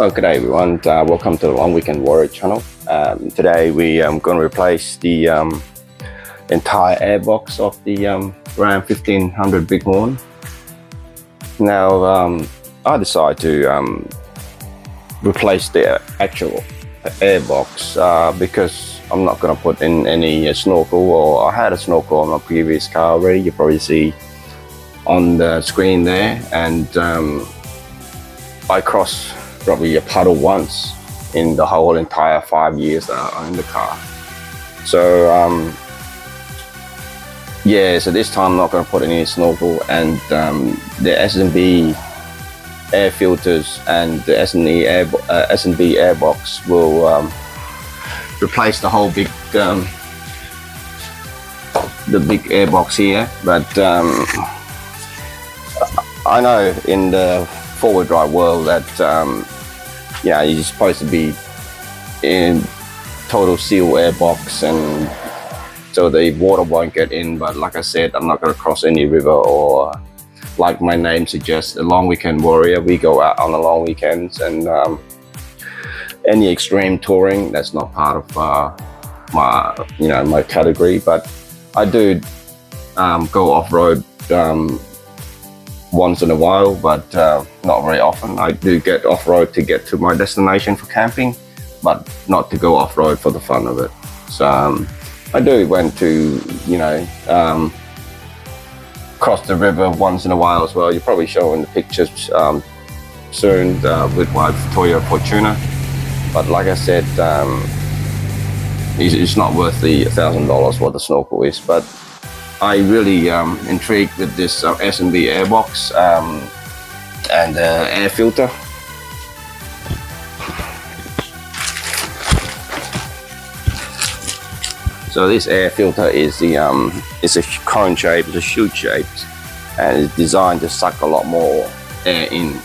Okay everyone, welcome to the Long Weekend Warrior channel. Today we going to replace the entire airbox of the Ram 1500 Bighorn. Now I decided to replace the actual airbox because I'm not going to put in any snorkel, or I had a snorkel on my previous car already. You probably see on the screen there, and I crossed probably a puddle once in the whole entire 5 years that I owned the car. So yeah, so this time I'm not going to put any snorkel, and the S&B air filters and the S&B airbox will replace the whole big the big airbox here. But I know in the four-wheel drive world that you're supposed to be in total seal airbox, and so the water won't get in. But like I said, I'm not going to cross any river, or like my name suggests, a long weekend warrior. We go out on the long weekends, and any extreme touring, that's not part of my category. But I do go off-road once in a while, but not very often. I do get off-road to get to my destination for camping, but not to go off-road for the fun of it. So I do went to cross the river once in a while as well. You're probably showing the pictures soon with my Toyota Fortuner. But like I said, it's not worth the $1,000 what the snorkel is. But I really intrigued with this S&B airbox and air filter. So this air filter is it's a cone shape, it's a chute shaped, and it's designed to suck a lot more air in,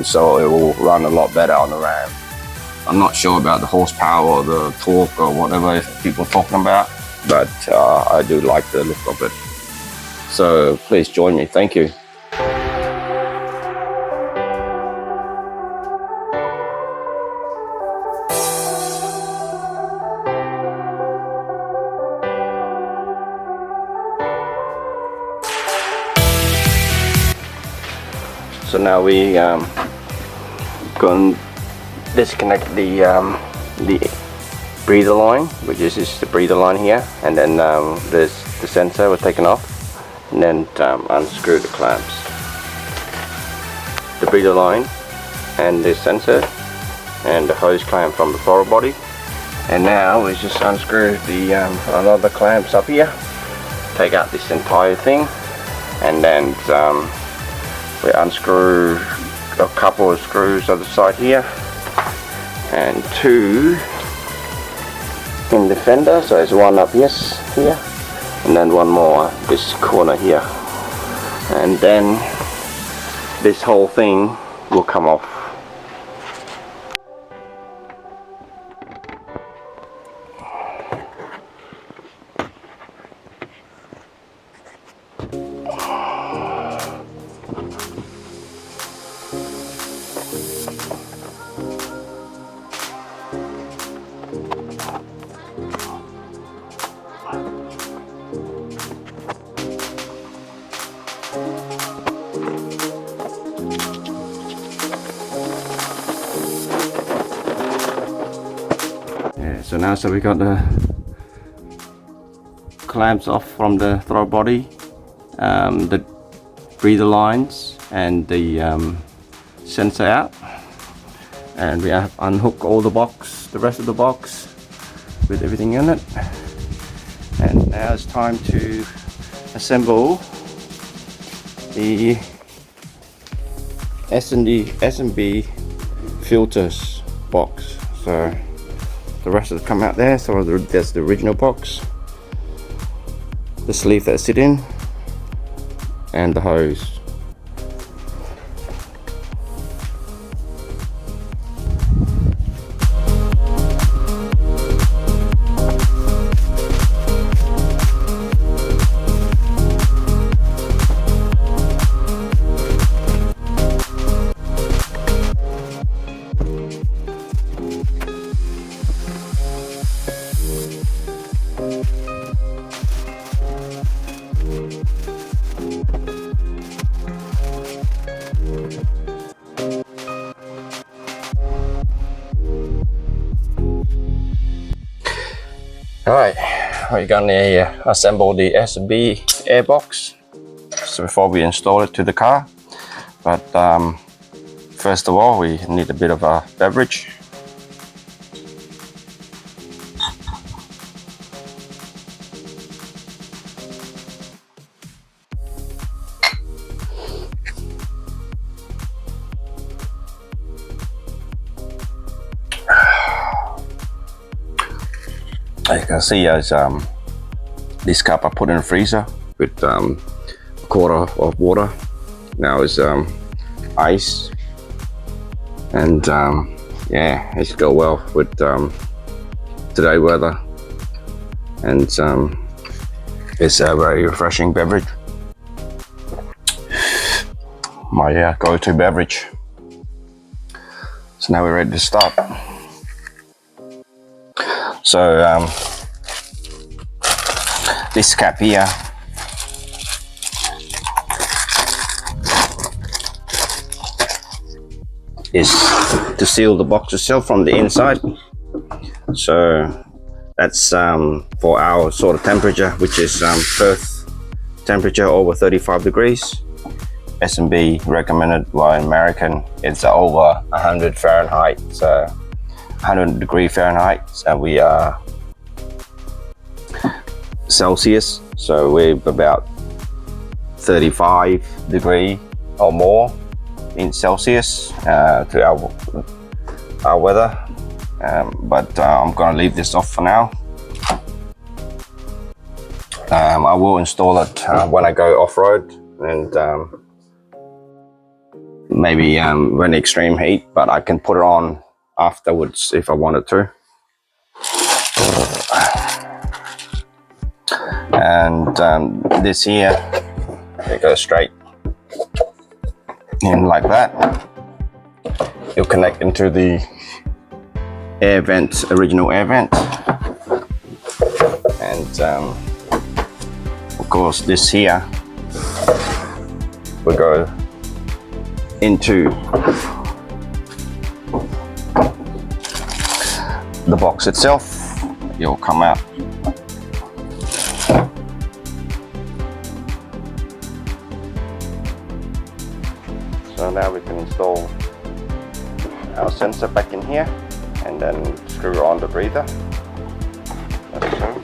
so it will run a lot better on the Ram. I'm not sure about the horsepower or the torque or whatever people are talking about, but I do like the look of it. So please join me. Thank you. So now we going to disconnect the breather line, which is the breather line here, and then there's the sensor was taken off, and then unscrew the clamps, the breather line and the sensor and the hose clamp from the throttle body. And now we just unscrew the another clamps up here, take out this entire thing, and then we unscrew a couple of screws on the side here, and two in the fender. So there's one up here, and then one more this corner here, and then this whole thing will come off. So now, we got the clamps off from the throttle body, the breather lines and the sensor out, and we have unhooked all the rest of the box with everything in it. And now it's time to assemble the S&B filters box. So the rest of it come out there. So there's the original box, the sleeve that sit in, and the hose. Alright, we're gonna assemble the S&B air box so before we install it to the car. But first of all, we need a bit of a beverage. As you can see, as this cup I put in the freezer with a quarter of water. Now is ice, and yeah, it's go well with today weather, and it's a very refreshing beverage. My go-to beverage. So now we're ready to start. So this cap here is to seal the box itself from the inside. So that's for our sort of temperature, which is Perth temperature over 35 degrees. S&B recommended by American, it's over 100 Fahrenheit, so 100 degree Fahrenheit, and we are Celsius, so we're about 35 degree or more in Celsius to our weather, but I'm gonna leave this off for now. I will install it when I go off-road, and maybe when extreme heat, but I can put it on afterwards if I wanted to. And this here, it goes straight in like that. It'll connect into the air vent, original air vent, and of course this here will go into the box itself. It'll come out. So now we can install our sensor back in here and then screw on the breather. Like so.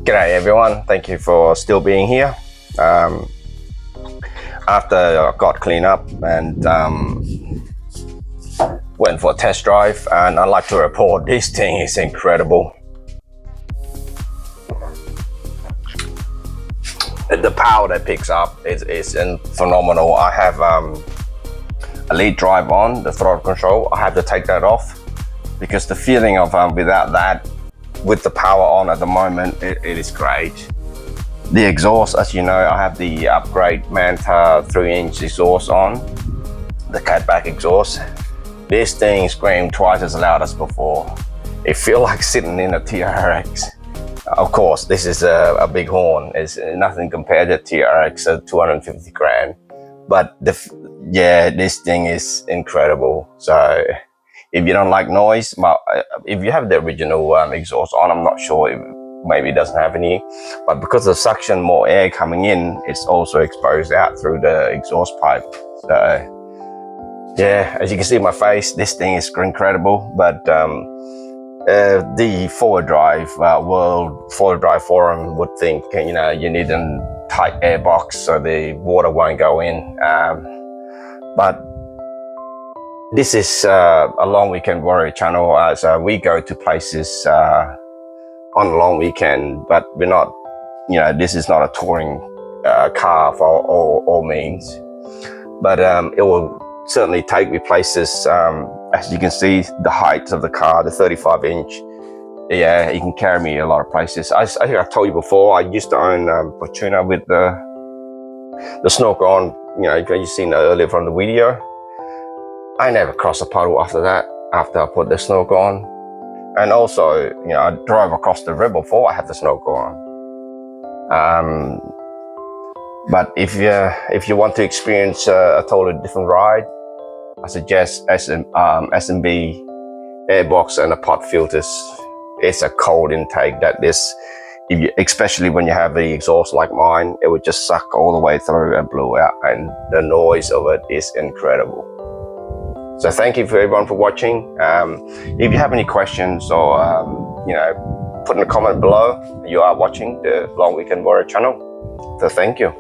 G'day everyone, thank you for still being here. After I got cleaned up and went for a test drive, and I'd like to report this thing is incredible. The power that picks up is phenomenal. I have a lead drive on, the throttle control. I have to take that off because the feeling of without that, with the power on at the moment, it is great. The exhaust, as you know, I have the upgrade Manta 3-inch exhaust on, the catback exhaust. This thing screamed twice as loud as before. It feels like sitting in a TRX. Of course, this is a big horn. It's nothing compared to TRX at 250 grand. But yeah, this thing is incredible. So if you don't like noise, if you have the original exhaust on, I'm not sure, maybe it doesn't have any. But because of suction, more air coming in, it's also exposed out through the exhaust pipe. So yeah, as you can see in my face, this thing is incredible. But the forward drive World Forward Drive Forum would think, you know, you need a tight air box so the water won't go in. But this is a long weekend warrior channel. So we go to places on a long weekend, but we're not, you know, this is not a touring car for all means. But it will certainly take me places. As you can see, the height of the car, the 35-inch, yeah, it can carry me a lot of places. I think I told you before, I used to own Fortuna with the snorkel on, you know, you've seen that earlier from the video. I never crossed a puddle after that, after I put the snorkel on. And also, you know, I drove across the river before I had the snorkel on. But if you want to experience a totally different ride, I suggest S&B airbox and a pot filters. It's a cold intake that this, especially when you have the exhaust like mine, it would just suck all the way through and blow out, and the noise of it is incredible. So thank you for everyone for watching. If you have any questions or you know, put in a comment below. You are watching the Long Weekend Warrior channel. So thank you.